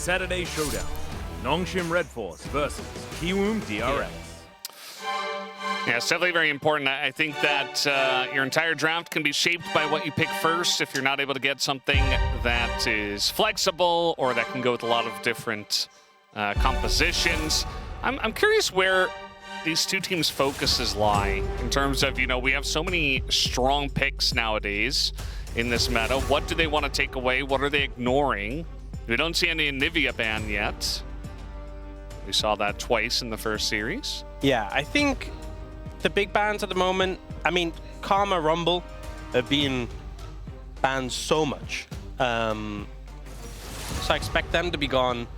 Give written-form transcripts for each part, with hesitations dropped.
Saturday Showdown. Nongshim Red Force versus Kiwoom DRX. Yeah, it's definitely very important. I think that your entire draft can be shaped by what you pick first. If you're not able to get something that is flexible or that can go with a lot of different compositions. I'm curious where these two teams' focuses lie in terms of, we have so many strong picks nowadays in this meta. What do they want to take away? What are they ignoring? We don't see any Anivia ban yet. We saw that twice in the first series. Yeah, I think the big bans at the moment, Karma, Rumble have been banned so much. So I expect them to be gone.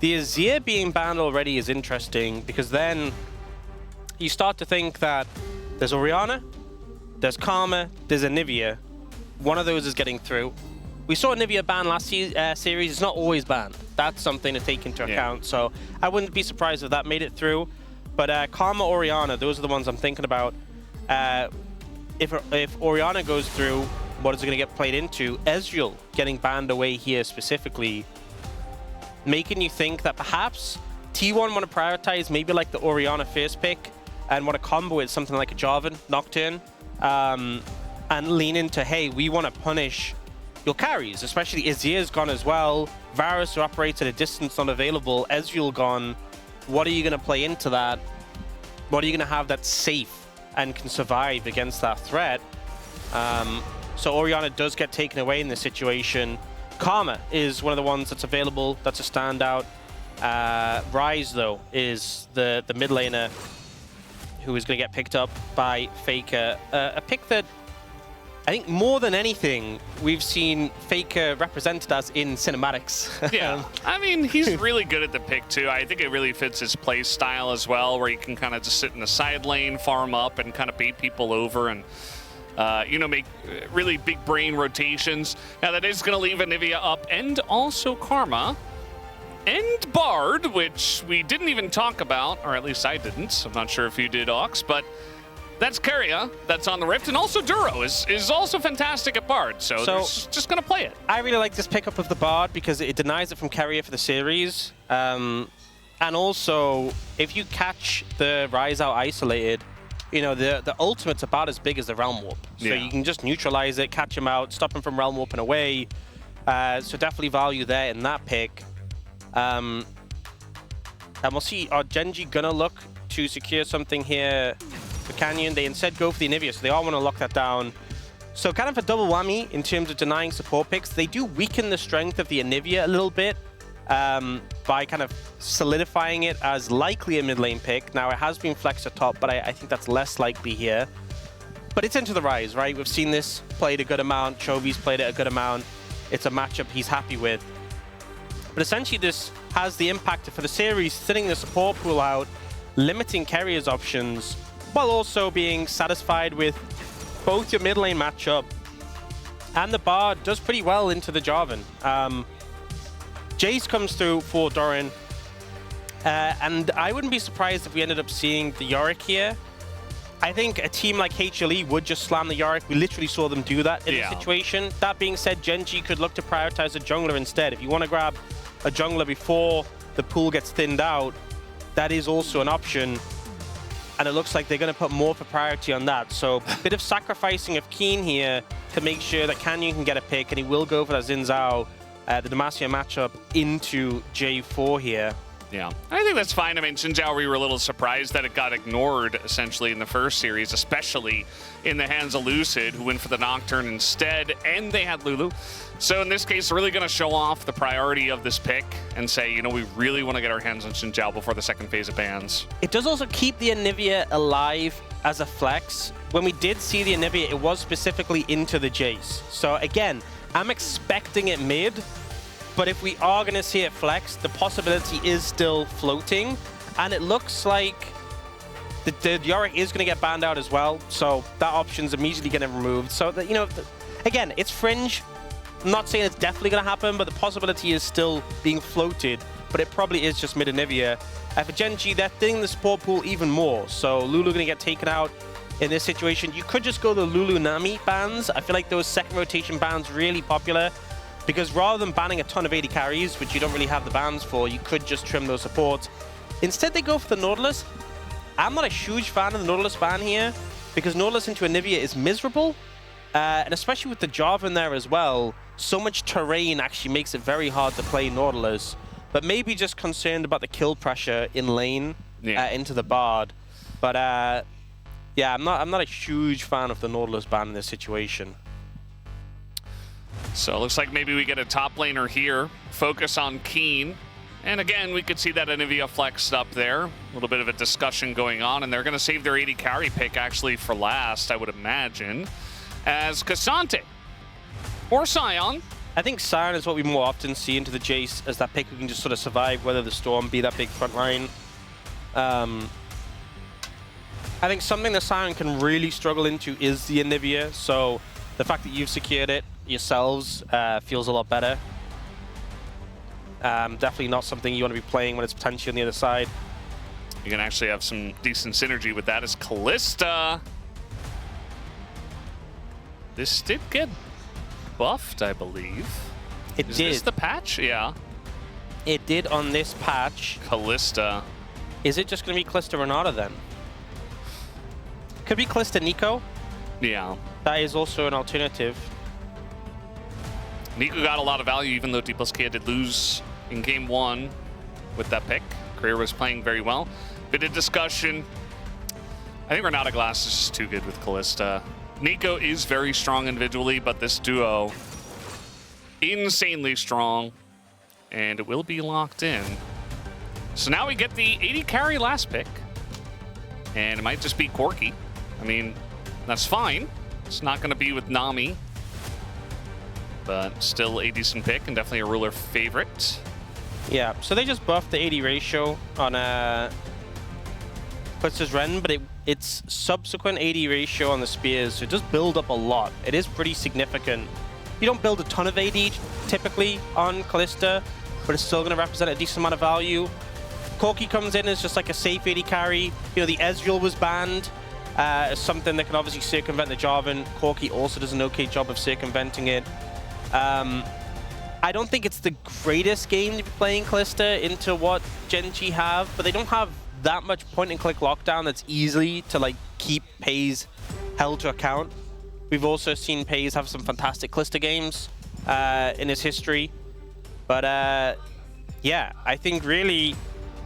The Azir being banned already is interesting because then you start to think that there's Orianna, there's Karma, there's Anivia. One of those is getting through. We saw Anivia ban last series. It's not always banned. That's something to take into account. So I wouldn't be surprised if that made it through. But Karma, Orianna, those are the ones I'm thinking about. If Orianna goes through, what is it going to get played into? Ezreal getting banned away here specifically, making you think that perhaps T1 want to prioritize maybe like the Orianna first pick and want to combo with something like a Jarvan, Nocturne, and lean into, hey, we want to punish your carries, especially Azir's gone as well. Varus, who operates at a distance, not available. Ezreal gone. What are you going to play into that? What are you going to have that's safe and can survive against that threat? So Orianna does get taken away in this situation. Karma is one of the ones that's available. That's a standout. Ryze, though, is the mid laner who is going to get picked up by Faker. A pick that I think more than anything, we've seen Faker represented as in cinematics. Yeah, he's really good at the pick too. I think it really fits his play style as well, where he can kind of just sit in the side lane, farm up, and kind of bait people over and make really big brain rotations. Now that is going to leave Anivia up, and also Karma, and Bard, which we didn't even talk about, or at least I didn't. I'm not sure if you did, Ox, but that's Keria that's on the Rift, and also Duro is also fantastic at Bard, so they're just going to play it. I really like this pickup of the Bard because it denies it from Keria for the series. And also, if you catch the Ryze out isolated, the ultimate's about as big as the Realm Warp. So you can just neutralize it, catch him out, stop him from Realm Warping away. So definitely value there in that pick. And we'll see, are Genji going to look to secure something here for Canyon? They instead go for the Anivia, so they all want to lock that down. So kind of a double whammy in terms of denying support picks. They do weaken the strength of the Anivia a little bit by kind of solidifying it as likely a mid lane pick. Now, it has been flexed at top, but I think that's less likely here. But it's into the Ryze, right? We've seen this played a good amount. Chovy's played it a good amount. It's a matchup he's happy with. But essentially, this has the impact for the series, thinning the support pool out, limiting Keria's options, while also being satisfied with both your mid lane matchup, and the Bard does pretty well into the Jarvan. Jace comes through for Doran, and I wouldn't be surprised if we ended up seeing the Yorick here. I think a team like HLE would just slam the Yorick. We literally saw them do that in this situation. That being said, Genji could look to prioritize a jungler instead. If you want to grab a jungler before the pool gets thinned out, that is also an option. And it looks like they're going to put more for priority on that. So a bit of sacrificing of Keen here to make sure that Canyon can get a pick, and he will go for that Xin Zhao, the Demacia matchup, into J4 here. Yeah, I think that's fine. Xin Zhao, we were a little surprised that it got ignored, essentially, in the first series, especially in the hands of Lucid, who went for the Nocturne instead, and they had Lulu. So in this case, really going to show off the priority of this pick and say, we really want to get our hands on Xin Zhao before the second phase of bans. It does also keep the Anivia alive as a flex. When we did see the Anivia, it was specifically into the Jace. So again, I'm expecting it mid, but if we are going to see it flex, the possibility is still floating. And it looks like the Yorick is going to get banned out as well. So that option's immediately getting removed. So, that, again, it's fringe. I'm not saying it's definitely going to happen, but the possibility is still being floated. But it probably is just mid Anivia. For Genji, they're thinning the support pool even more. So Lulu going to get taken out in this situation. You could just go the Lulu Nami bans. I feel like those second rotation bans really popular. Because rather than banning a ton of 80 carries, which you don't really have the bans for, you could just trim those supports. Instead, they go for the Nautilus. I'm not a huge fan of the Nautilus ban here, because Nautilus into Anivia is miserable. And especially with the Java in there as well, so much terrain actually makes it very hard to play Nautilus. But maybe just concerned about the kill pressure in lane into the Bard. But yeah, I'm not a huge fan of the Nautilus ban in this situation. So it looks like maybe we get a top laner here. Focus on Keen. And again, we could see that Anivia flexed up there. A little bit of a discussion going on, and they're going to save their 80 carry pick actually for last, I would imagine. As Cassante or Sion. I think Sion is what we more often see into the Jace as that pick who can just sort of survive, weather the storm, be that big front line. I think something that Sion can really struggle into is the Anivia, so the fact that you've secured it yourselves feels a lot better. Definitely not something you want to be playing when it's potentially on the other side. You can actually have some decent synergy with that as Kalista. This did get buffed, I believe. It Is did. this the patch? Yeah. It did on this patch. Kalista. Is it just going to be Kalista Renata then? Could be Kalista Nico. Yeah. That is also an alternative. Nico got a lot of value, even though D+K did lose in game 1 with that pick. Career was playing very well. Bit of discussion. I think Renata Glass is just too good with Kalista. Nico is very strong individually, but this duo, insanely strong, and it will be locked in. So now we get the 80 carry last pick, and it might just be Corki. I mean, that's fine. It's not going to be with Nami, but still a decent pick and definitely a ruler favorite. Yeah, so they just buffed the 80 ratio on Kalista's Ren, but its subsequent 80 ratio on the spears, so it does build up a lot. It is pretty significant. You don't build a ton of 80 typically on Kalista, but it's still going to represent a decent amount of value. Corki comes in as just like a safe 80 carry. You know, the Ezreal was banned as something that can obviously circumvent the Jarvan. Corki also does an okay job of circumventing it. I don't think it's the greatest game to be playing Kalista into what Gen G have, but they don't have that much point-and-click lockdown that's easily to like keep Pays held to account. We've also seen Pays have some fantastic Kalista games in his history, but yeah, I think really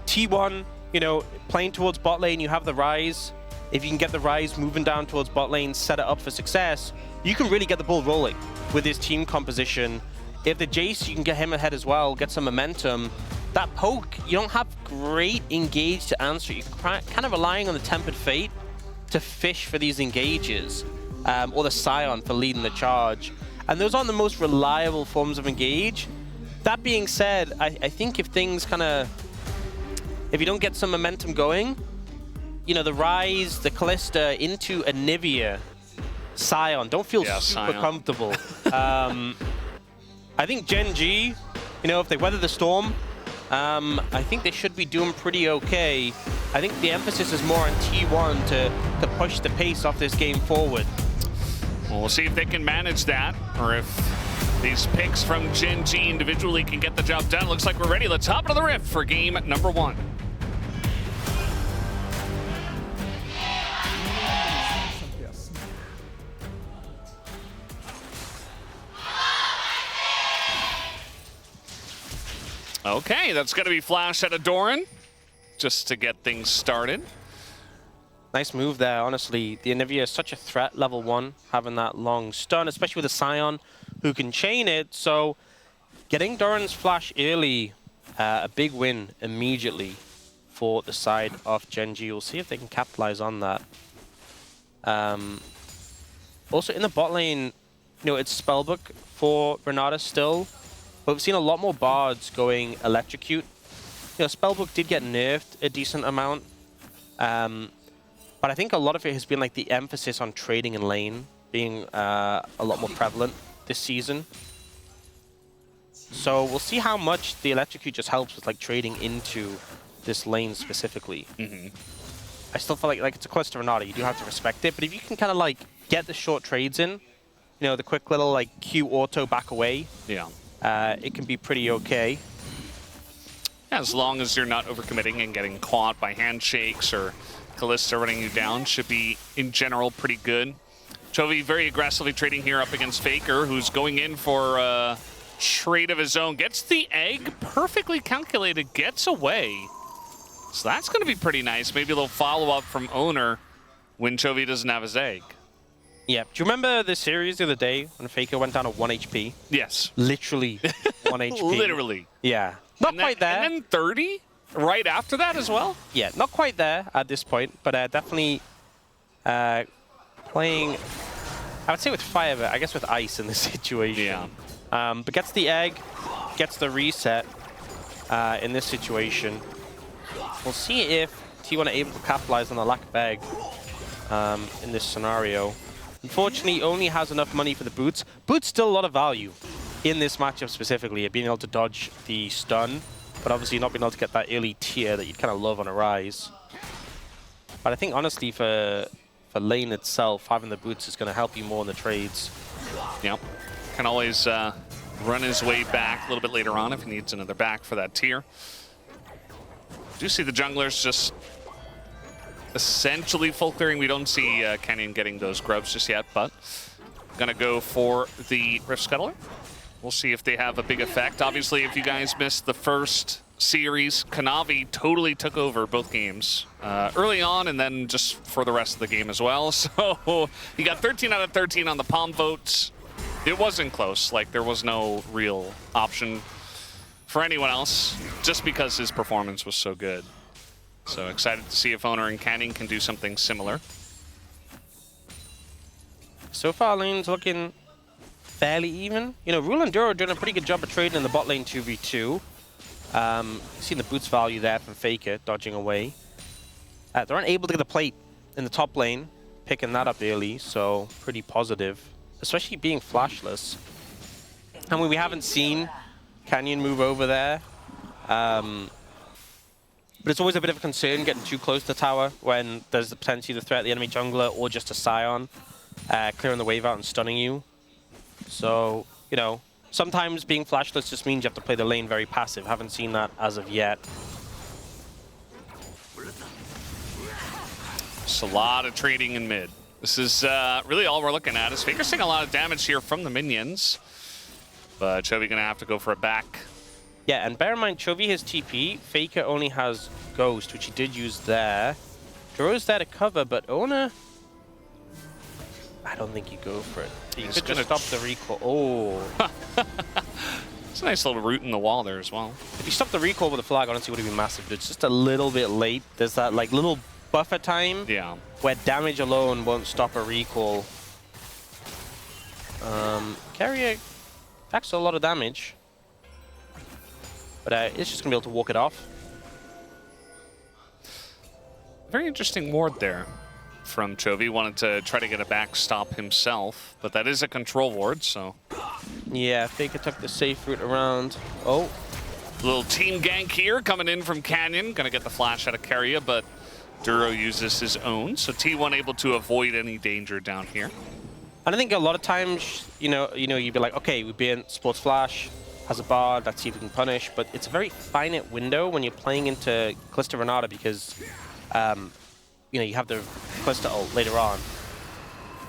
T1, you know, playing towards bot lane, you have the Ryze. If you can get the Ryze moving down towards bot lane, set it up for success, you can really get the ball rolling with his team composition. If the Jace, you can get him ahead as well, get some momentum. That poke, you don't have great engage to answer. You're kind of relying on the Tempered Fate to fish for these engages, or the Scion for leading the charge. And those aren't the most reliable forms of engage. That being said, I think if things if you don't get some momentum going, you know, the Ryze, the Kalista into Anivia, Scion, don't feel super comfortable. I think Gen G, you know, if they weather the storm, I think they should be doing pretty okay. I think the emphasis is more on T1 to push the pace off this game forward. Well, we'll see if they can manage that, or if these picks from Gen G individually can get the job done. Looks like we're ready. Let's hop into the rift for game number 1. Okay, that's going to be flash at Adoran, just to get things started. Nice move there, honestly. The Anivia is such a threat, level 1, having that long stun, especially with a Scion who can chain it. So getting Doran's flash early, a big win immediately for the side of Gen G. We'll see if they can capitalize on that. Also in the bot lane, you know, it's Spellbook for Renata still. But we've seen a lot more bards going electrocute. You know, Spellbook did get nerfed a decent amount. But I think a lot of it has been like the emphasis on trading in lane being a lot more prevalent this season. So we'll see how much the electrocute just helps with like trading into this lane specifically. I still feel like it's a Kalista Renata. You do have to respect it. But if you can kind of like get the short trades in, you know, the quick little like Q auto back away. Yeah. it can be pretty okay. As long as you're not overcommitting and getting caught by handshakes or Kalista running you down, should be, in general, pretty good. Chovy very aggressively trading here up against Faker, who's going in for a trade of his own. Gets the egg, perfectly calculated, gets away. So that's going to be pretty nice. Maybe a little follow-up from Owner when Chovy doesn't have his egg. Yeah. Do you remember the series the other day when Faker went down to 1 HP? Yes. Literally 1 HP. Literally. Yeah. Not quite there. And then 30 right after that as well? Yeah, not quite there at this point, but definitely playing, I would say with fire, but I guess with ice in this situation. Yeah. But gets the egg, gets the reset in this situation. We'll see if T1 are able to capitalize on the lack of egg in this scenario. Unfortunately, only has enough money for the boots. Boots still a lot of value in this matchup specifically, being able to dodge the stun, but obviously not being able to get that early tier that you'd kind of love on a rise. But I think honestly for lane itself, having the boots is going to help you more in the trades. Yep. Can always run his way back a little bit later on if he needs another back for that tier. Do see the junglers just essentially full clearing. We don't see Canyon getting those grubs just yet, but gonna go for the Rift Scuttler. We'll see if they have a big effect. Obviously, if you guys missed the first series, Kanavi totally took over both games early on and then just for the rest of the game as well. So he got 13 out of 13 on the palm votes. It wasn't close. Like, there was no real option for anyone else just because his performance was so good. So excited to see if Owner and Canyon can do something similar. So far, lane's looking fairly even. You know, Rule and Duro are doing a pretty good job of trading in the bot lane 2v2. Seeing the boots value there from Faker, dodging away. They're unable to get the plate in the top lane, picking that up early, so pretty positive. Especially being flashless. I mean, we haven't seen Canyon move over there. But it's always a bit of a concern getting too close to the tower when there's the potential to threat the enemy jungler or just a Scion clearing the wave out and stunning you. So, you know, sometimes being flashless just means you have to play the lane very passive. Haven't seen that as of yet. Just a lot of trading in mid. This is really all we're looking at. Is Faker seeing a lot of damage here from the minions. But Chovy gonna have to go for a back. Yeah, and bear in mind, Chovy has TP. Faker only has Ghost, which he did use there. Duro's there to cover, but Owner, I don't think you go for it. You could just stop the recall. Oh. It's a nice little root in the wall there as well. If you stop the recall with a flag, honestly, it would have been massive, but it's just a little bit late. There's that like little buffer time where damage alone won't stop a recall. Carrier packs a lot of damage, but it's just going to be able to walk it off. Very interesting ward there from Chovy. Wanted to try to get a backstop himself, but that is a control ward, so... Yeah, Faker took the safe route around. Oh. Little team gank here coming in from Canyon. Gonna get the flash out of Carrier, but Duro uses his own, so T1 able to avoid any danger down here. And I think a lot of times, you know, you'd be like, okay, we've been Sports Flash, has a bard, let's see if we can punish, but it's a very finite window when you're playing into Kalista Renata because, you know, you have the Kalista ult later on.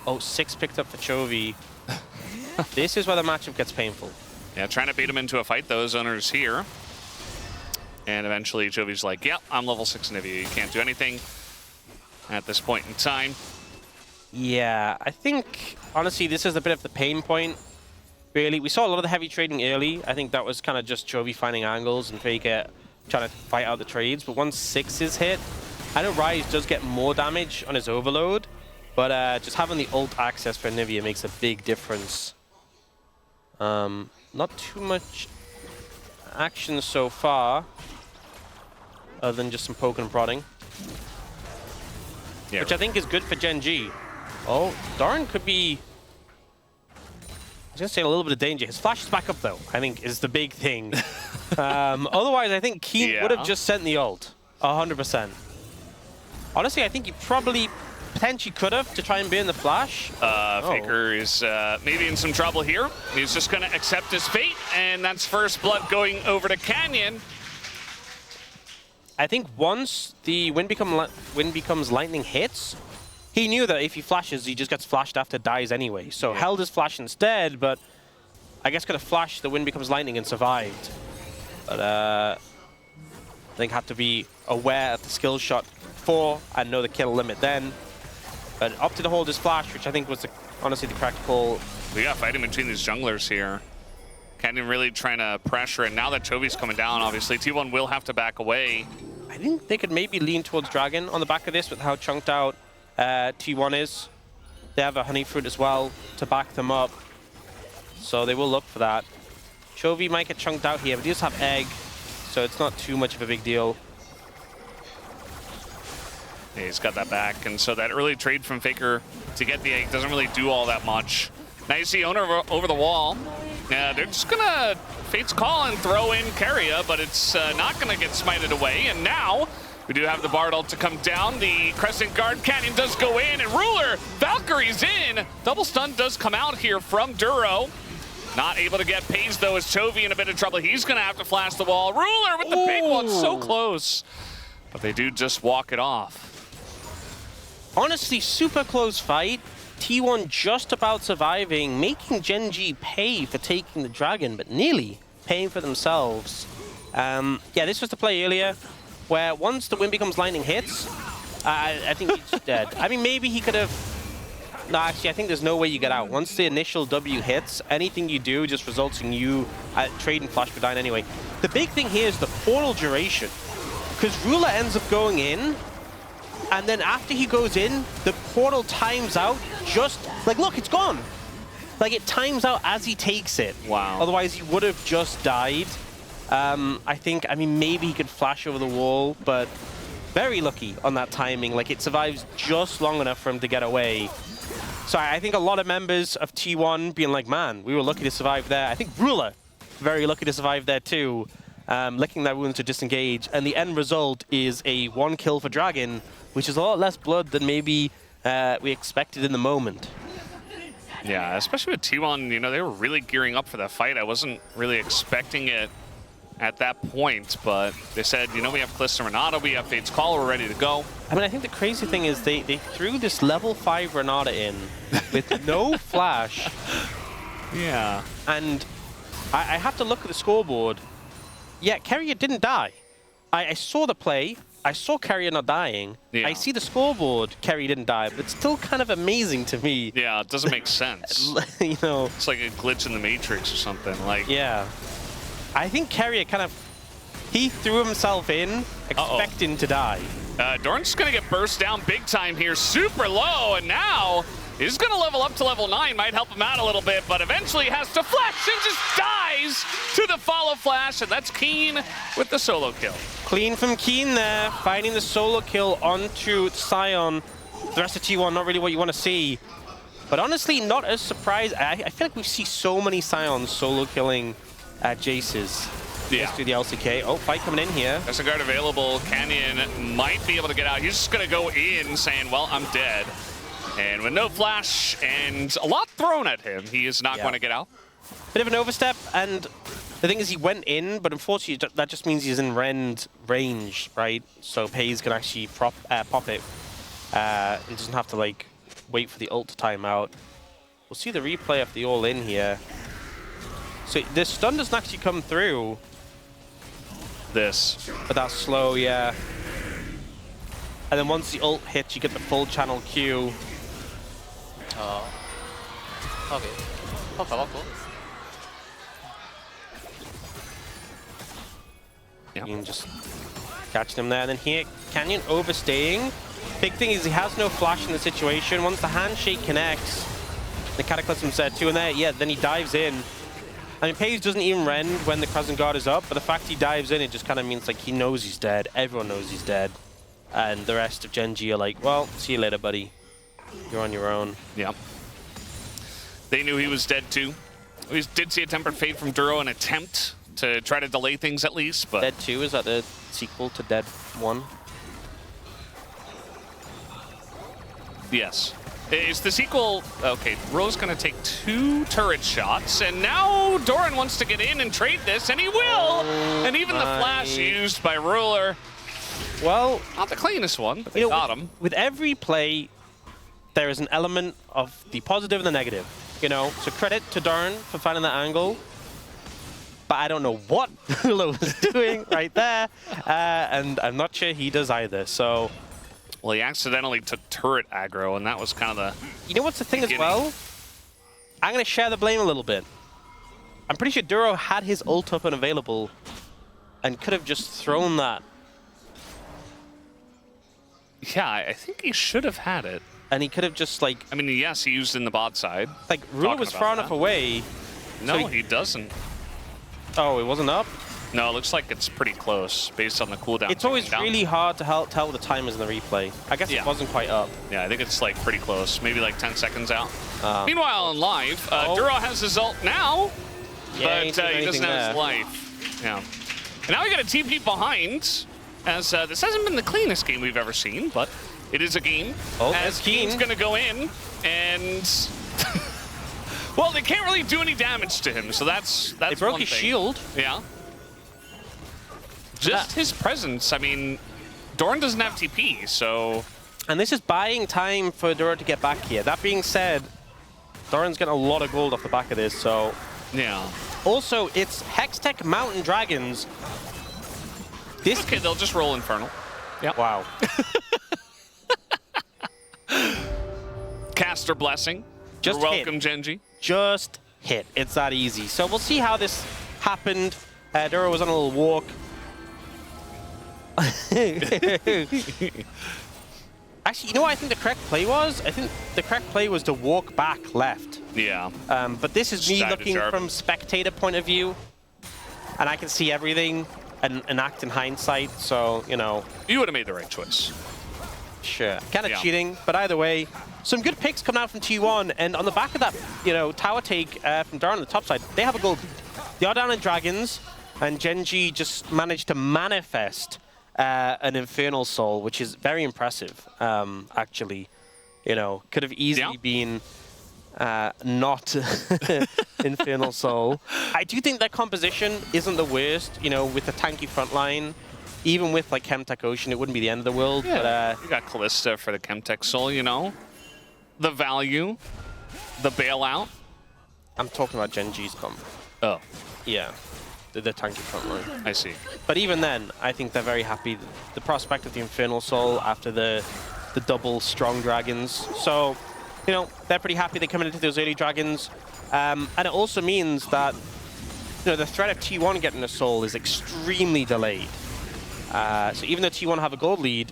Oh, 6 picked up for Chovy. This is where the matchup gets painful. Yeah, trying to bait him into a fight, those owners here. And eventually Chovy's like, yep, I'm level 6 Nivea. You can't do anything at this point in time. Yeah, I think, honestly, this is a bit of the pain point. Really, we saw a lot of the heavy trading early. I think that was kind of just Chovy finding angles and Faker trying to fight out the trades. But once 6 is hit, I know Ryze does get more damage on his overload, but just having the ult access for Nivea makes a big difference. Not too much action so far, other than just some poking and prodding. Yeah, which I think is good for Gen G. Oh, Doran could be... I was going to say a little bit of danger. His flash is back up, though, I think, is the big thing. Otherwise, I think Keen would have just sent the ult. 100%. Honestly, I think he probably potentially could have to try and burn the flash. Faker is maybe in some trouble here. He's just going to accept his fate, and that's first blood going over to Canyon. I think once the Wind Becomes Lightning hits, he knew that if he flashes, he just gets flashed after dies anyway. So held his flash instead, but I guess could have flashed the Wind Becomes Lightning and survived. But I think had to be aware of the skill shot before and know the kill limit then. But opted to hold his flash, which I think was honestly the correct call. We got fighting between these junglers here. Canyon really trying to pressure, and now that Chovy's coming down, obviously, T1 will have to back away. I think they could maybe lean towards Dragon on the back of this with how chunked out T1 is. They have a Honey Fruit as well to back them up. So they will look for that. Chovy might get chunked out here, but he does have Egg, so it's not too much of a big deal. Yeah, he's got that back, and so that early trade from Faker to get the Egg doesn't really do all that much. Now you see Owner over the wall. Yeah, they're just gonna Fate's Call and throw in Keria, but it's not gonna get smited away. And now we do have the Bard ult to come down. The Crescent Guard Canyon does go in, and Ruler, Valkyrie's in. Double stun does come out here from Duro. Not able to get Paze though, is Chovy in a bit of trouble. He's gonna have to flash the wall. Ruler with the big one, so close. But they do just walk it off. Honestly, super close fight. T1 just about surviving, making Gen.G pay for taking the dragon, but nearly paying for themselves. Yeah, this was the play earlier, where once the Wind Becomes Lightning hits, I think he's dead. I mean, maybe he could have... No, actually, I think there's no way you get out. Once the initial W hits, anything you do just results in you trading flash for dying anyway. The big thing here is the portal duration, because Ruler ends up going in, and then after he goes in, the portal times out just... Like, look, it's gone. Like, it times out as he takes it. Wow. Otherwise, he would have just died. I mean, maybe he could flash over the wall, but very lucky on that timing. Like, it survives just long enough for him to get away. So I think a lot of members of T1 being like, man, we were lucky to survive there. I think Ruler, very lucky to survive there too. Licking that wound to disengage. And the end result is a 1 kill for Dragon, which is a lot less blood than maybe we expected in the moment. Yeah, especially with T1, you know, they were really gearing up for that fight. I wasn't really expecting it at that point, but they said, you know, we have Kalista Renata, we have Fate's Call, we're ready to go. I mean, I think the crazy thing is they threw this level 5 Renata in with no flash. Yeah. And I have to look at the scoreboard. Yeah, Keria didn't die. I saw the play. I saw Keria not dying. Yeah. I see the scoreboard, Keria didn't die, but it's still kind of amazing to me. Yeah, it doesn't make sense. You know. It's like a glitch in the Matrix or something. Like. Yeah. I think Keria kind of... He threw himself in, expecting to die. Dorn's going to get burst down big time here, super low, and now he's going to level up to level 9. Might help him out a little bit, but eventually has to flash and just dies to the follow flash, and that's Keen with the solo kill. Clean from Keen there, finding the solo kill onto Sion. The rest of T1, not really what you want to see. But honestly, not as surprised. I feel like we see so many Sions solo killing Jaces. Yeah. Let's do the LCK. Oh, fight coming in here. There's a guard available. Canyon might be able to get out. He's just going to go in saying, well, I'm dead. And with no flash and a lot thrown at him, he is not going to get out. Bit of an overstep, and the thing is he went in, but unfortunately that just means he's in rend range, right? So Paze can actually pop it. He doesn't have to, like, wait for the ult to time out. We'll see the replay of the all-in here. So the stun doesn't actually come through. This. But that's slow, yeah. And then once the ult hits, you get the full channel Q. Okay. You can just catch them there. And then here, Canyon overstaying. Big thing is he has no flash in the situation. Once the handshake connects, the Cataclysm's there too, and there, yeah, then he dives in. I mean, Paze doesn't even rend when the Crescent Guard is up, but the fact he dives in, it just kind of means like he knows he's dead. Everyone knows he's dead. And the rest of Gen.G are like, well, see you later, buddy. You're on your own. Yep. They knew he was dead too. We did see a Tempered Fate from Duro, an attempt to try to delay things at least, but... Dead 2, is that the sequel to Dead 1? Yes. Is the sequel... Okay, Ro's going to take 2 turret shots, and now Doran wants to get in and trade this, and he will! And even the flash used by Ruler. Well, not the cleanest one, but they got him. With every play, there is an element of the positive and the negative. You know, so credit to Doran for finding that angle. But I don't know what Ruler was doing right there, and I'm not sure he does either, so... Well, he accidentally took turret aggro, and that was kind of the... You know what's the thing as well? I'm going to share the blame a little bit. I'm pretty sure Duro had his ult up and available and could have just thrown that. Yeah, I think he should have had it. And he could have just, like... I mean, yes, he used it in the bot side. Like, Ruler was far enough away. No, so he doesn't. Oh, it wasn't up? No, it looks like it's pretty close based on the cooldown. It's always really hard to tell the timers in the replay. I guess it wasn't quite up. Yeah, I think it's like pretty close. Maybe like 10 seconds out. Meanwhile, on live, Duro has his ult now, but he doesn't have his life. Yeah. And now we got a TP behind, as this hasn't been the cleanest game we've ever seen, but it is a game. Oh, as Keen's going to go in, and... well, they can't really do any damage to him, so that's They broke his shield. Yeah. Just his presence. I mean, Doran doesn't have TP, so... And this is buying time for Duro to get back here. That being said, Doran's getting a lot of gold off the back of this, so... Yeah. Also, it's Hextech Mountain Dragons. This okay, they'll just roll Infernal. Yep. Wow. Caster Blessing. Just You're welcome, Genji. Just hit. It's that easy. So we'll see how this happened. Duro was on a little walk. Actually, you know what I think the correct play was? I think the correct play was to walk back left. Yeah. But this is me looking from spectator point of view, and I can see everything and act in hindsight, so, you know. You would have made the right choice. Sure. Kind of cheating, but either way, some good picks coming out from T1, and on the back of that, you know, tower take from Doran on the top side, they have a gold. They are down in Dragons, and Genji just managed to manifest an Infernal Soul, which is very impressive, actually. You know, could have easily been not Infernal Soul. I do think that composition isn't the worst, you know, with the tanky front line. Even with, like, Chemtech Ocean, it wouldn't be the end of the world. Yeah, but, you got Callista for the Chemtech Soul, you know? The value, the bailout. I'm talking about Genji's comp. Oh. Yeah. The tanky front line. I see. But even then, I think they're very happy. The prospect of the Infernal Soul after the double strong dragons. So, you know, they're pretty happy they're coming into those early dragons. And it also means that, you know, the threat of T1 getting a soul is extremely delayed. So even though T1 have a gold lead,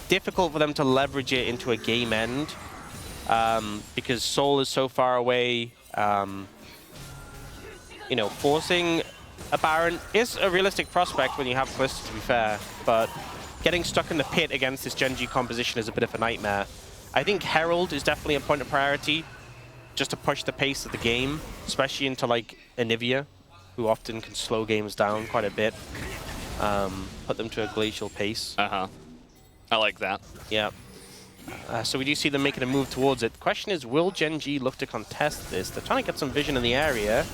difficult for them to leverage it into a game end because Soul is so far away. You know, forcing a Baron is a realistic prospect when you have Callista, to be fair, but getting stuck in the pit against this Genji composition is a bit of a nightmare. I think Herald is definitely a point of priority, just to push the pace of the game, especially into, like, Anivia, who often can slow games down quite a bit. Put them to a glacial pace. I like that. Yeah. So we do see them making a move towards it. The question is, will Genji look to contest this? They're trying to get some vision in the area.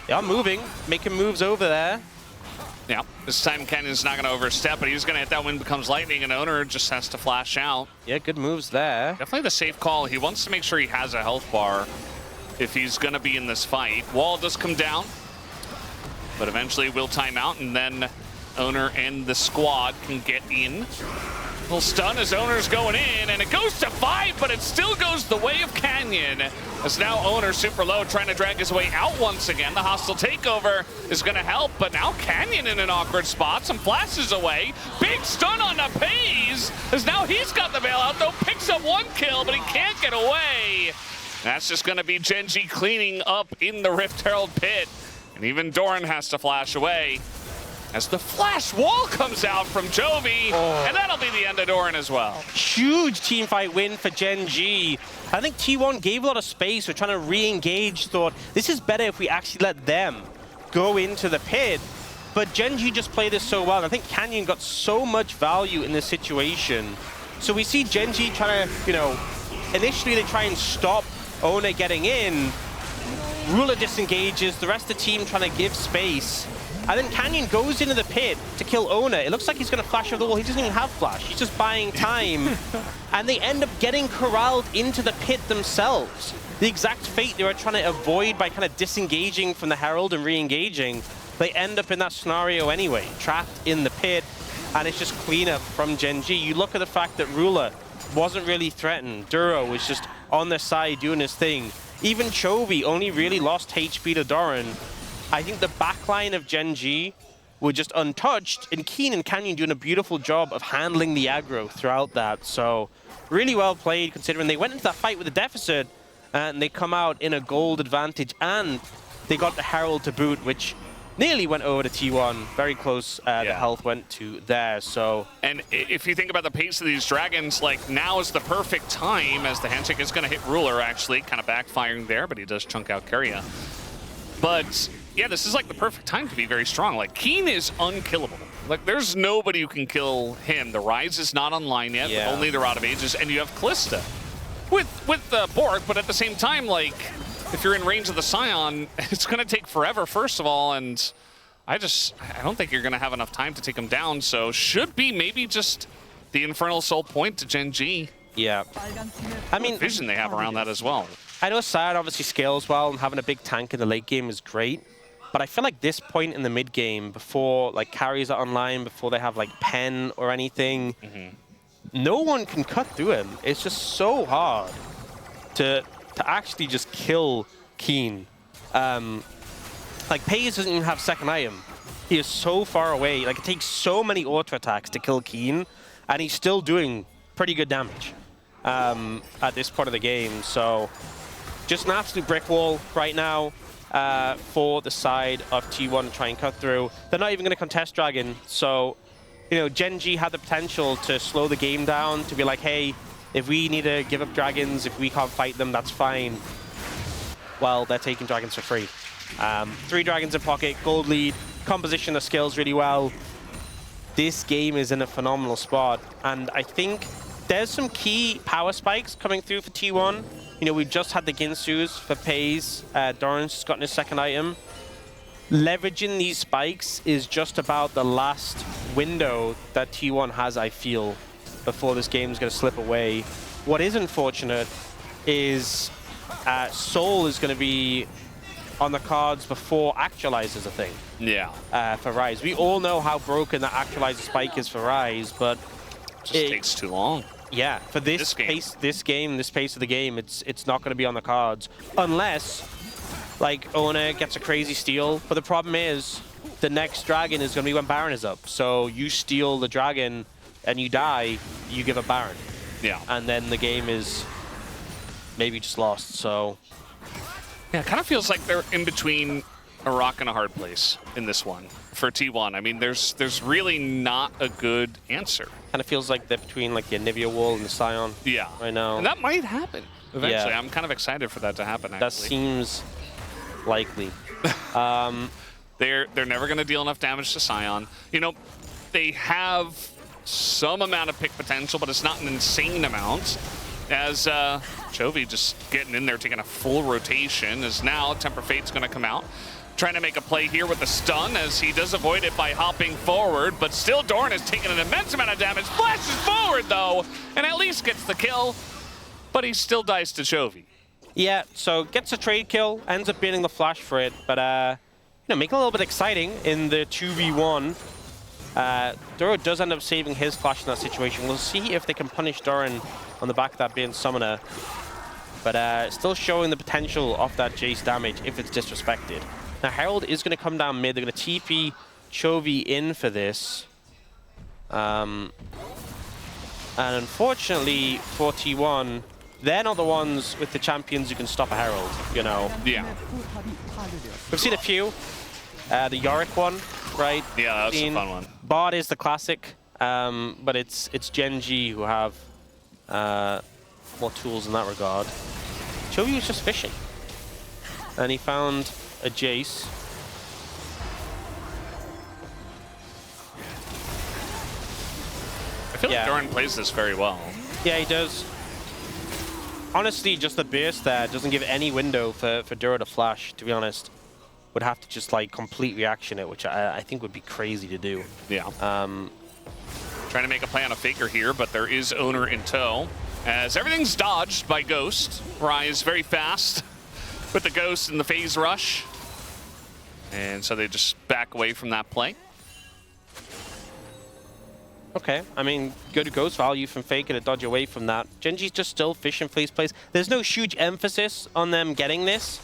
They are moving, making moves over there. Yeah, this time Canyon's not going to overstep, but he's going to hit that Wind Becomes Lightning, and Owner just has to flash out. Yeah, good moves there. Definitely the safe call. He wants to make sure he has a health bar if he's going to be in this fight. Wall does come down, but eventually will time out, and then Owner and the squad can get in. Little stun as Owner's going in, and it goes to 5, but it still goes the way of Canyon. As now Owner super low, trying to drag his way out once again. The hostile takeover is going to help, but now Canyon in an awkward spot. Some flashes away. Big stun on the Pays, as now he's got the bailout, though picks up 1 kill, but he can't get away. That's just going to be Genji cleaning up in the Rift Herald pit, and even Doran has to flash away. As the flash wall comes out from Jovi, and that'll be the end of Doran as well. Huge teamfight win for Genji. I think T1 gave a lot of space. We're trying to re-engage, thought this is better if we actually let them go into the pit. But Genji just played this so well. I think Canyon got so much value in this situation So we see Gen G trying to, you know, initially they try and stop Ona getting in. Ruler disengages, the rest of the team trying to give space. And then Canyon goes into the pit to kill Ona. It looks like he's going to flash over the wall. He doesn't even have flash. He's just buying time. And they end up getting corralled into the pit themselves. The exact fate they were trying to avoid by kind of disengaging from the Herald and re-engaging. They end up in that scenario anyway, trapped in the pit. And it's just cleanup from Gen G. You look at the fact that Ruler wasn't really threatened. Duro was just on their side doing his thing. Even Chovy only really lost HP to Doran. I think the backline of Gen G were just untouched, and Keen and Canyon doing a beautiful job of handling the aggro throughout that. So really well played, considering they went into that fight with a deficit, and they come out in a gold advantage, and they got the Herald to boot, which nearly went over to T1. Very close, the health went to there, so... And if you think about the pace of these Dragons, like, now is the perfect time, as the handshake is going to hit Ruler, actually, kind of backfiring there, but he does chunk out Keria. But... yeah, this is like the perfect time to be very strong. Like, Keen is unkillable. Like, there's nobody who can kill him. The Rise is not online yet, but only the Rod of Ages, and you have Callista with the Bork, but at the same time, like, if you're in range of the Scion, it's going to take forever, first of all, and I don't think you're going to have enough time to take him down, so should be maybe just the Infernal Soul point to Gen G. Yeah. I mean... vision they have around that as well. I know Scion obviously scales well, and having a big tank in the late game is great. But I feel like this point in the mid game, before like carries are online, before they have like pen or anything, no one can cut through him. It's just so hard to actually just kill Keen. Like Pays doesn't even have second item. He is so far away. Like it takes so many auto attacks to kill Keen, and he's still doing pretty good damage at this part of the game. So just an absolute brick wall right now. For the side of T1 to try and cut through. They're not even going to contest Dragon, so, you know, Gen G had the potential to slow the game down, to be like, hey, if we need to give up Dragons, if we can't fight them, that's fine. Well, they're taking Dragons for free. 3 Dragons in pocket, gold lead, composition of skills really well. This game is in a phenomenal spot, and I think there's some key power spikes coming through for T1. You know, we've just had the Ginsus for Pays. Doran's just gotten his second item. Leveraging these spikes is just about the last window that T1 has, I feel, before this game is going to slip away. What is unfortunate is Soul is going to be on the cards before Actualize is a thing. Yeah. For Rise. We all know how broken that Actualizer spike is for Rise, but... it takes too long. Yeah, for this pace of the game, it's not going to be on the cards unless, like, Ona gets a crazy steal. But the problem is, the next Dragon is going to be when Baron is up. So you steal the Dragon and you die, you give a Baron. Yeah. And then the game is maybe just lost. So yeah, it kind of feels like they're in between a rock and a hard place in this one for T1. I mean, there's really not a good answer. Kind of feels like they're between like the Anivia wall and the Scion. Yeah. Right now. And that might happen eventually. Yeah. I'm kind of excited for that to happen, actually. That seems likely. They're never going to deal enough damage to Scion. You know, they have some amount of pick potential, but it's not an insane amount. As Chovy just getting in there, taking a full rotation, as now Temper Fate's going to come out. Trying to make a play here with the stun, as he does avoid it by hopping forward, but still Doran is taking an immense amount of damage. Flashes forward, though, and at least gets the kill, but he still dies to Chovy. Yeah, so gets a trade kill, ends up beating the flash for it, but, you know, make it a little bit exciting in the 2v1. Duro does end up saving his flash in that situation. We'll see if they can punish Doran on the back of that being summoner, but still showing the potential of that Jace damage if it's disrespected. Now, Herald is going to come down mid. They're going to TP Chovy in for this. And unfortunately for T1, they're not the ones with the champions who can stop a Herald, you know. Yeah. We've seen a few. The Yorick one, right? Yeah, that's a fun one. Bard is the classic, but it's Gen G who have more tools in that regard. Chovy was just fishing. And he found a Jace. I feel like Doran plays this very well. Yeah, he does. Honestly, just the burst there doesn't give any window for Duro to flash, to be honest. Would have to just like complete reaction it, which I think would be crazy to do. Yeah. Trying to make a play on a Faker here, but there is Owner in tow. As everything's dodged by Ghost. Rise very fast with the Ghost and the phase rush. And so they just back away from that play. Okay, I mean, good Ghost value from Faker to dodge away from that. Genji's just still fishing for these plays. There's no huge emphasis on them getting this.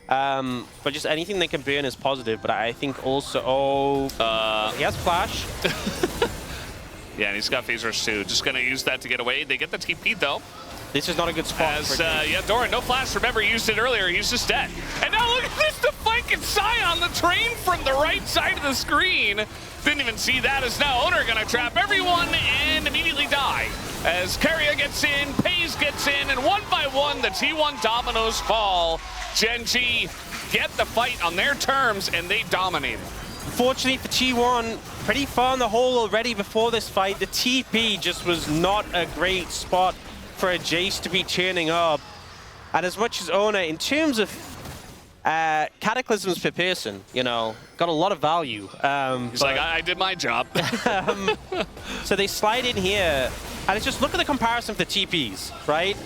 But just anything they can burn is positive. But I think also... he has Flash. Yeah, and he's got phase rush too. Just going to use that to get away. They get the TP though. This is not a good spot. As, yeah, Doran, no flash. Remember, he used it earlier. He's just dead. And now look at this, the flank and Sai on the train from the right side of the screen. Didn't even see that. As now Owner going to trap everyone and immediately die. As Keria gets in, Pays gets in, and one by one, the T1 dominoes fall. Gen.G get the fight on their terms, and they dominate. Fortunately for T1, pretty far in the hole already before this fight. The TP just was not a great spot for a Jace to be churning up. And as much as Owner, in terms of cataclysms per person, you know, got a lot of value. He's like, I did my job. So they slide in here, and it's just look at the comparison for TPs, right?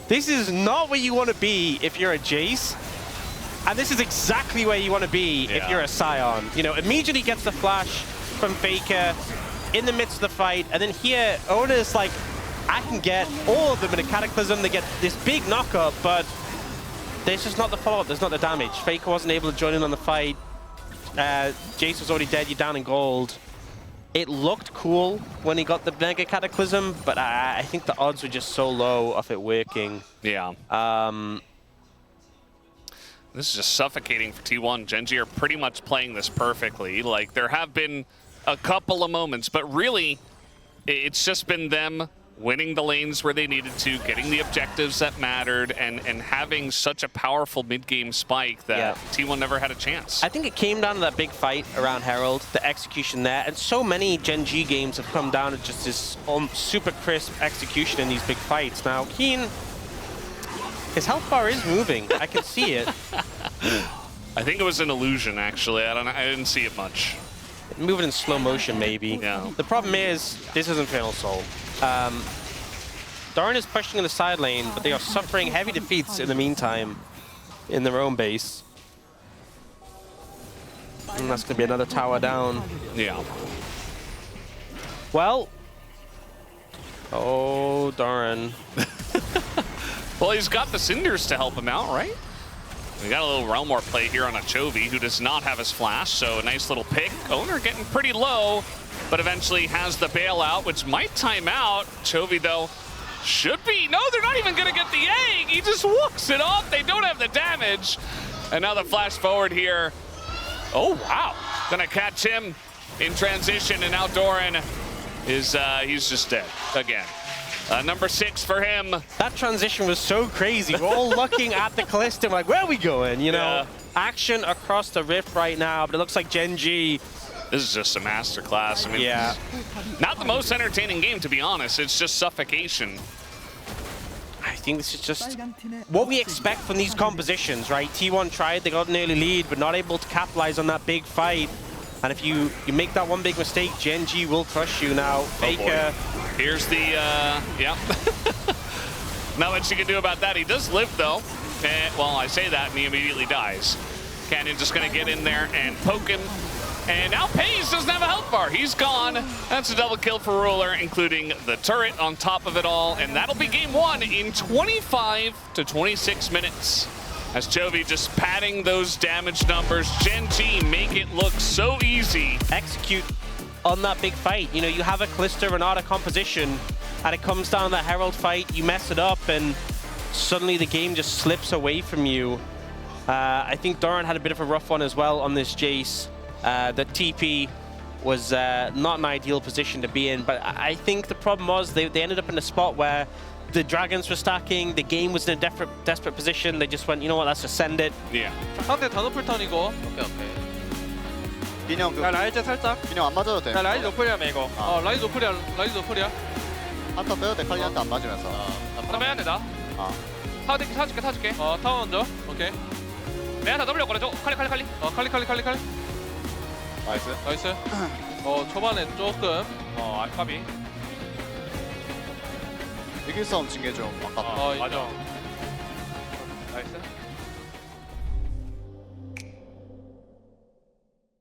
This is not where you want to be if you're a Jace. And this is exactly where you want to be if you're a Scion. You know, immediately gets the flash from Faker in the midst of the fight. And then here, Owner's like, I can get all of them in a Cataclysm. They get this big knockup, but there's just not the follow-up. There's not the damage. Faker wasn't able to join in on the fight. Jace was already dead. You're down in gold. It looked cool when he got the Mega Cataclysm, but I think the odds were just so low of it working. Yeah. This is just suffocating for T1. Gen.G are pretty much playing this perfectly. Like, there have been a couple of moments, but really, it's just been them winning the lanes where they needed to, getting the objectives that mattered, and having such a powerful mid-game spike that T1 never had a chance. I think it came down to that big fight around Herald, the execution there, and so many Gen.G games have come down to just this super crisp execution in these big fights. Now, Keen, his health bar is moving. I can see it. I think it was an illusion, actually. I didn't see it much. Moving in slow motion, maybe. Yeah. The problem is, this is Infernal Soul. Doran is pushing in the side lane, but they are suffering heavy defeats in the meantime in their own base. And that's going to be another tower down. Yeah. Well. Oh, Doran. Well, he's got the Cinders to help him out, right? We got a little Realm War play here on a Chovy, who does not have his flash, so a nice little pick. Owner getting pretty low, but eventually has the bailout, which might time out. Chovy, though, should be. No, they're not even going to get the egg. He just walks it off. They don't have the damage. And now the flash forward here. Oh, wow. Going to catch him in transition, and now Doran is, he's just dead again. Number 6 for him. That transition was so crazy. We're all looking at the Callisto like, where are we going? You know, action across the rift right now, but it looks like Gen.G. This is just a masterclass. I mean, not the most entertaining game, to be honest. It's just suffocation. I think this is just what we expect from these compositions, right? T1 tried, they got an early lead, but not able to capitalize on that big fight. And if you make that one big mistake, Gen.G will crush you now. Faker. Here's the, yeah. Not much you can do about that. He does live, though. Well, I say that, and he immediately dies. Canyon just going to get in there and poke him. And now Pays doesn't have a health bar. He's gone. That's a double kill for Ruler, including the turret on top of it all. And that'll be game 1 in 25 to 26 minutes. As Chovy just padding those damage numbers. Gen.G make it look so easy. Execute on that big fight. You know, you have a Callisto Renata composition, and it comes down to that Herald fight, you mess it up, and suddenly the game just slips away from you. I think Doran had a bit of a rough one as well on this Jace. The TP was not an ideal position to be in, but I think the problem was they ended up in a spot where the dragons were stacking, the game was in a desperate position. They just went, you know what, let's just send it. Yeah. 상대 단오플 턴이고. 오케이. 빈형 야 라이즈 살짝. 빈형 안 맞아도 돼. 야 라이즈 노플이야며 이거. 라이즈 노플이야. 라이즈 노플이야. 한턴 빼도 돼. 칼리한테 안 맞으면서. 하나 빼야 된다. 사줄게. 타워 먼저. 오케이. 내가 다 W 걸어줘. 칼리. 칼리. 나이스. 나이스. 초반에 조금. 알까비. 이길 싸움 징계 좀 아깝다. 맞아. 나이스.